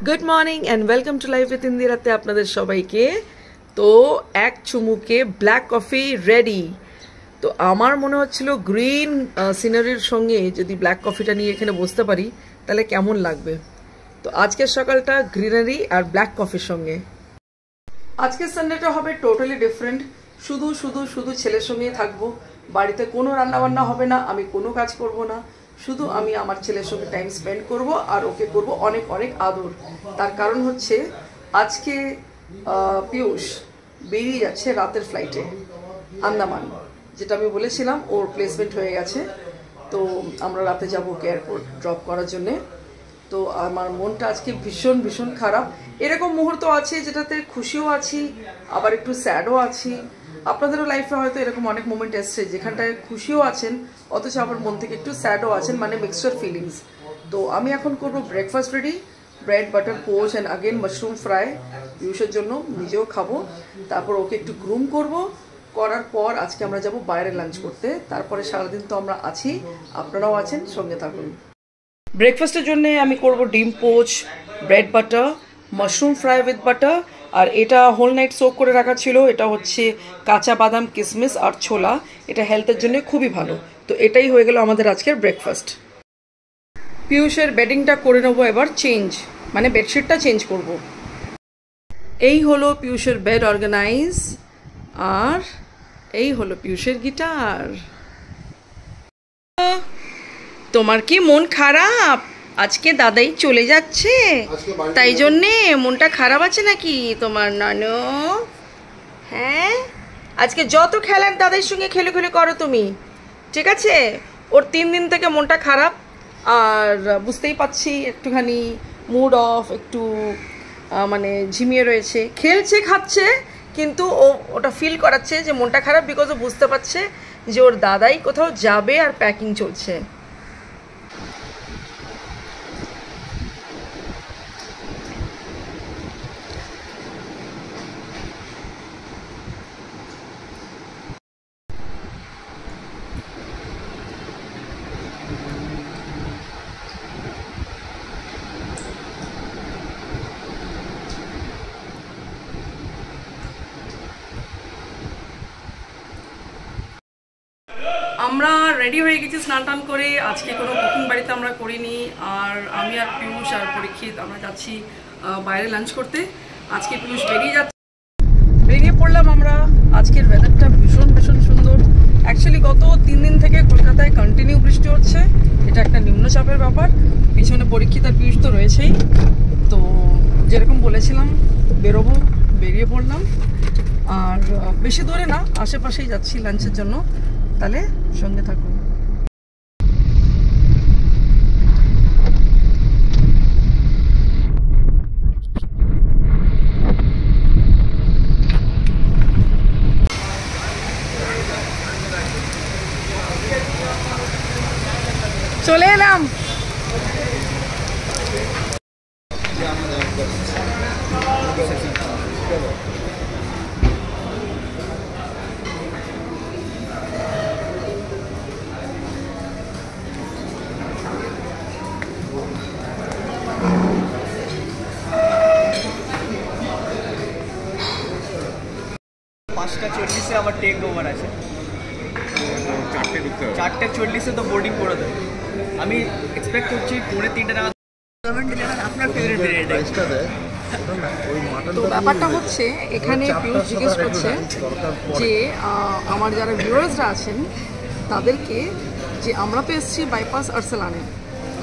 Good morning and welcome to life with ইন্দিরাতে আপনাদের সবাইকে। তো এক চুমুকে ব্ল্যাক কফি রেডি। তো আমার মনে হচ্ছিল গ্রিন সিনারির সঙ্গে যদি ব্ল্যাক কফিটা নিয়ে এখানে বসতে পারি তাহলে কেমন লাগবে। তো আজকের সকালটা গ্রিনারি আর ব্ল্যাক কফির সঙ্গে। আজকের সানডেটা হবে টোটালি ডিফারেন্ট। শুধু শুধু শুধু ছেলের সঙ্গেই থাকবো। বাড়িতে কোনো রান্নাবান্না হবে না, আমি কোনো কাজ করব না, শুধু আমি আমার ছেলের সঙ্গে টাইম স্পেন্ড করব আর ওকে করব অনেক অনেক আদর। তার কারণ হচ্ছে আজকে পীয়ূষ বেরিয়ে যাচ্ছে রাতের ফ্লাইটে আন্দামান, যেটা আমি বলেছিলাম ওর প্লেসমেন্ট হয়ে গেছে। তো আমরা রাতে যাব ওকে এয়ারপোর্ট ড্রপ করার জন্যে। তো আমার মনটা আজকে ভীষণ ভীষণ খারাপ। এরকম মুহূর্ত আছে যেটাতে খুশিও আছি, আবার একটু স্যাডও আছি। আপনাদেরও লাইফে হয়তো এরকম অনেক মোমেন্ট এসছে যেখানটায় খুশিও আছেন অথচ আবার মন থেকে একটু স্যাডও আছেন, মানে মিক্সচার ফিলিংস। তো আমি এখন করব breakfast ready, bread butter poach and again mushroom fry পীয়ূষের জন্য, নিজেও খাবো। তারপর ওকে একটু গ্রুম করব, করার পর আজকে আমরা যাব বাইরে লাঞ্চ করতে। তারপরে সারাদিন তো আমরা আছি, আপনারাও আছেন, সঙ্গে থাকুন। ব্রেকফাস্টের জন্য আমি করব ডিম poach, bread butter, mushroom fry with butter, আর এটা হোল নাইট সোক করে রাখা ছিল। এটা হচ্ছে কাঁচা বাদাম, কিশমিশ আর ছোলা। এটা হেলথের জন্য খুবই ভালো। তো এটাই হয়ে গেল আমাদের আজকের ব্রেকফাস্ট। পীয়ূষের বেডিংটা করে নেবো এবার চেঞ্জ, মানে বেডশিটটা চেঞ্জ করব। এই হলো পীয়ূষের বেড অর্গানাইজ, আর এই হলো পীয়ূষের গিটার। তোমার কি মন খারাপ? আজকে দাদাই চলে যাচ্ছে, তাই জন্যে মনটা খারাপ আছে নাকি তোমার নানু? হ্যাঁ, আজকে যত খেলার দাদার সঙ্গে খেলে খেলে করো তুমি, ঠিক আছে? ওর 3 দিন থেকে মনটা খারাপ, আর বুঝতেই পাচ্ছি একটুখানি মুড অফ, একটু মানে ঝিমিয়ে রয়েছে। খেলছে খাচ্ছে, কিন্তু ওটা ফিল করাচ্ছে যে মনটা খারাপ, বিকজ ও বুঝতে পারছে যে ওর দাদাই কোথাও যাবে আর প্যাকিং চলছে। আমরা রেডি হয়ে গেছি স্নান টান করে। আজকে কোনো কুকিং বাড়িতে আমরা করিনি, আর আমি আর পীয়ূষ আর পরীক্ষিত আমরা যাচ্ছি বাইরে লাঞ্চ করতে। আজকে পীয়ূষ বেরিয়ে পড়লাম আমরা। আজকের ওয়েদারটা ভীষণ ভীষণ সুন্দর। অ্যাকচুয়ালি গত 3 দিন থেকে কলকাতায় কন্টিনিউ বৃষ্টি হচ্ছে, এটা একটা নিম্নচাপের ব্যাপার। পিছনে পরীক্ষিত আর পীয়ূষ তো রয়েছেই। তো যেরকম বলেছিলাম বেরোবো, বেরিয়ে পড়লাম। আর বেশি দূরে না, আশেপাশেই যাচ্ছি লাঞ্চের জন্য। তাহলে সঙ্গে থাকুন। চলে এলাম। পাঁচটা 40-এ আবার টেক ওভার আছে, 4:40-এ তো বোর্ডিং করে দেবে। আমি এক্সপেক্ট করছি 2:45 নাগাদ। আপনার ফেভারিট বিরিয়ানিটা তো ব্যাপারটা হচ্ছে এখানে পীয়ূষ জিজ্ঞেস করছে যে আমার যারা ভিউয়ার্সরা আছেন তাদেরকে, যে আমরা তো এসেছি বাইপাস আরসালানে।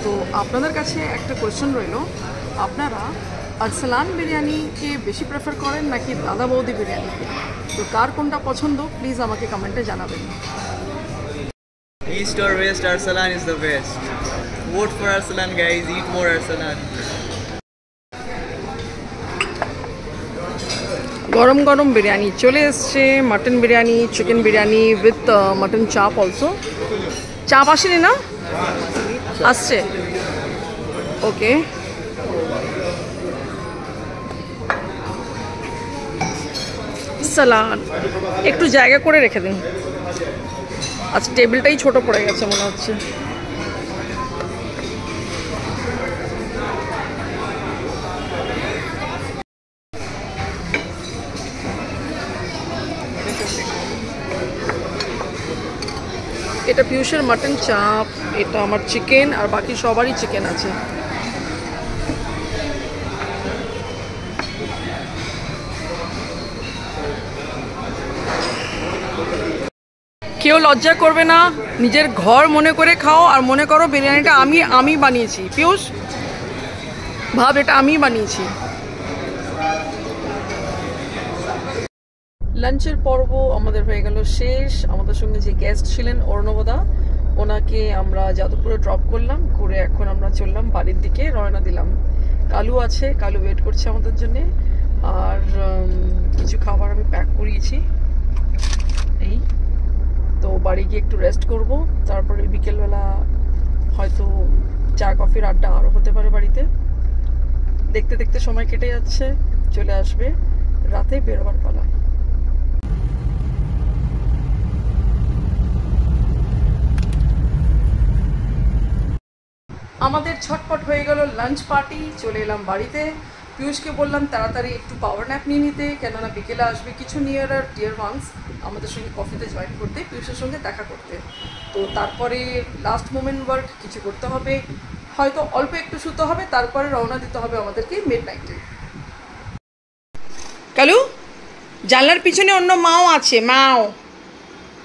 তো আপনাদের কাছে একটা কোয়েশ্চেন রইল, আপনারা আরসালান বিরিয়ানিকে বেশি প্রেফার করেন নাকি দাদা বৌদি বিরিয়ানিকে? তো কার কোনটা পছন্দ প্লিজ আমাকে কমেন্টে জানাবেন। East or West, Arsalan is the best. Vote for Arsalan guys, eat more Arsalan. গরম গরম বিরিয়ানি চলে এসছে, mutton biryani, chicken biryani with mutton চাপ অলসো। চাপ আসেনি না? আসছে, ওকে। সালাদ একটু জায়গা করে রেখে দিন। আচ্ছা, টেবিলটাই ছোট পড়ে গেছে মনে হচ্ছে। এটা পিউষের মাটন চাপ, এটা আমার চিকেন, আর বাকি সবারই চিকেন আছে। কেউ লজ্জা করবে না, নিজের ঘর মনে করে খাও, আর মনে করো বিরিয়ানিটা আমি বানিয়েছি। পিউষ ভাব এটা আমি বানিয়েছি। লাঞ্চের পর্ব আমাদের হয়ে গেল শেষ। আমাদের সঙ্গে যে গেস্ট ছিলেন অর্ণবদা, ওনাকে আমরা যাদবপুরে ড্রপ করলাম, করে এখন আমরা চললাম বাড়ির দিকে, রওনা দিলাম। কালু আছে, কালু ওয়েট করছে আমাদের জন্যে। আর কিছু খাবার আমি প্যাক করিয়েছি। এই তো বাড়ি গিয়ে একটু রেস্ট করব, তারপরে বিকেলবেলা হয়তো চা কফির আড্ডা আরও হতে পারে বাড়িতে। দেখতে দেখতে সময় কেটে যাচ্ছে, চলে আসবে রাতে বেরোবার পালা। আমাদের ছটপট হয়ে গেল লাঞ্চ পার্টি, চলে এলাম বাড়িতে। পিয়ুষকে বললাম তাড়াতাড়ি একটু পাওয়ার ন্যাপ নিয়ে নিতে, কেননা বিকেলে আসবে কিছু নিয়ার আর ডিয়ার ওয়ান্স আমাদের সঙ্গে কফিতে জয়েন করতে, পিয়ুষের সঙ্গে দেখা করতে। তো তারপরে লাস্ট মোমেন্ট ওয়ার্ক কিছু করতে হবে, হয়তো অল্প একটু শুতে হবে, তারপরে রওনা দিতে হবে আমাদেরকে মিডনাইটে। কালু, জানলার পিছনে অন্য মাও আছে, মাও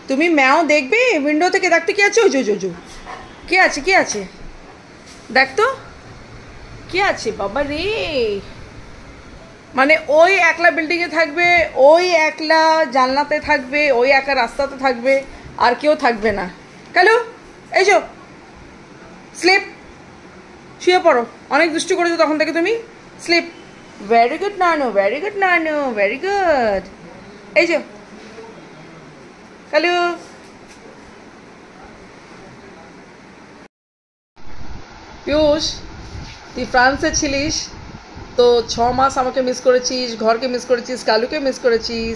তুমি ম্যাও দেখবে উইন্ডো থেকে, দেখতে কি আছে? ওই জো কে আছে, কে আছে দেখ তো, কে আছে বাবা রে। মানে ওই একলা বিল্ডিংয়ে থাকবে, ওই একলা জানলাতে থাকবে, ওই একা রাস্তাতে থাকবে, আর কেউ থাকবে না। কালু এই যো, স্লিপ, শুয়ে পড়ো, অনেক দুষ্টু করেছো তখন থেকে তুমি, স্লিপ। ভেরি গুড নানু, ভেরি গুড নানু, ভেরি গুড। এই যো কালু। পিয়ুষ, তুই ফ্রান্সে ছিলিস তো 6 মাস আমাকে মিস করেছিস, ঘরকে মিস করেছিস, কালুকে মিস করেছিস।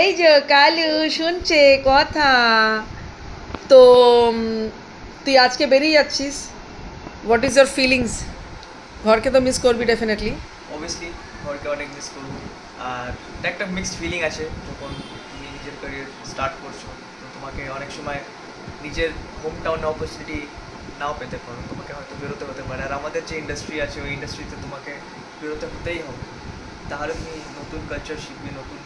এই যে কালু শুনছে কথা। তো তুই আজকে বেরিয়ে যাচ্ছিস, হোয়াট ইজ ইয়োর ফিলিংস? ঘরকে তো মিস করবি ডেফিনেটলি। অবভিয়াসলি ঘরকে অনেক মিস করবো, আর একটা মিক্সড ফিলিং আছে যখন তুমি নিজের ক্যারিয়ার স্টার্ট করছো, তো তোমাকে অনেক সময় নিজের হোম টাউনে অপরচুনিটি নাও পেতে পারো, তোমাকে হয়তো বেরোতে হতে পারে। আর আমাদের যে ইন্ডাস্ট্রি আছে ওই ইন্ডাস্ট্রিতে তোমাকে বেরোতে হতেই হবে, তাহলে তুমি নতুন কালচার শিখবে, নতুন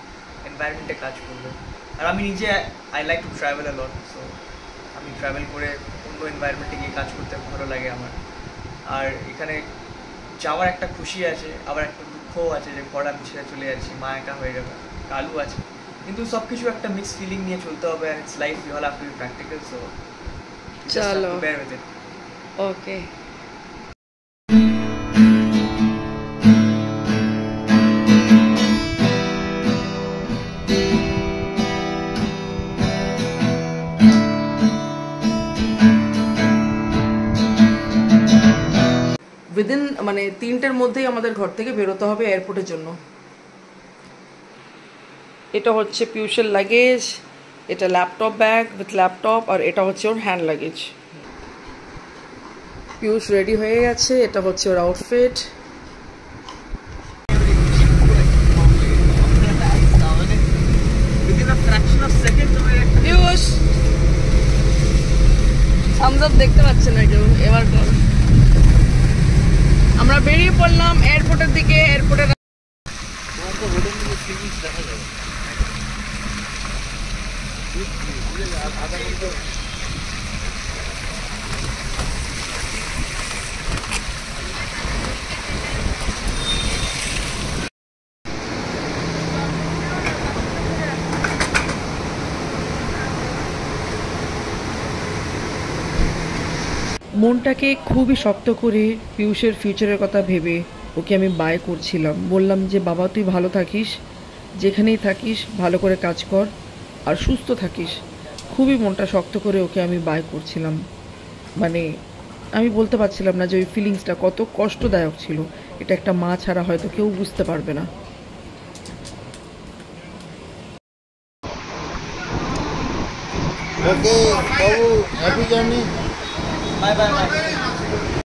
এনভায়রনমেন্টে কাজ করবে। আর আমি নিজে I like to travel a lot, so আমি ট্রাভেল করে অন্য এনভায়রনমেন্টে গিয়ে কাজ করতে ভালো লাগে আমার। আর এখানে যাওয়ার একটা খুশি আছে, আবার একটা দুঃখও আছে যে ঘর আমি ছেড়ে চলে যাচ্ছি, মা একা হয়ে যাবে, কালু আছে, কিন্তু সব কিছু একটা মিক্স ফিলিং নিয়ে চলতে হবে। আর it's life, you have to be practical, so চলো bear with it. Okay. Within মানে 3টের মধ্যেই আমাদের ঘর থেকে বেরোতে হবে এয়ারপোর্টের জন্য। এটা হচ্ছে পিয়ুষের লাগেজ, এটা ল্যাপটপ ব্যাগ উইথ ল্যাপটপ, আর এটা হচ্ছে ওর হ্যান্ড লাগেজ। পিয়ুষ রেডি হয়ে গেছে, এটা হচ্ছে ওর আউটফিট। পিয়ুষ থামস আপ দেখতে পাচ্ছে না কেউ, এবার কর। আমরা বেরিয়ে পড়লাম এয়ারপোর্টের দিকে। এয়ারপোর্টের মনটাকে খুবই শক্ত করে পিয়ুষের ফিউচারের কথা ভেবে ওকে আমি বাই করছিলাম। বললাম যে বাবা তুই ভালো থাকিস, যেখানেই থাকিস ভালো করে কাজ কর আর সুস্থ থাকিস। খুবই মনটা শক্ত করে ওকে আমি বাই করছিলাম। মানে আমি বলতে পারছিলাম না যে ওই ফিলিংসটা কত কষ্টদায়ক ছিল। এটা একটা মা ছাড়া হয়তো কেউ বুঝতে পারবে না। ওকে বাবু, happy journey. Bye bye bye.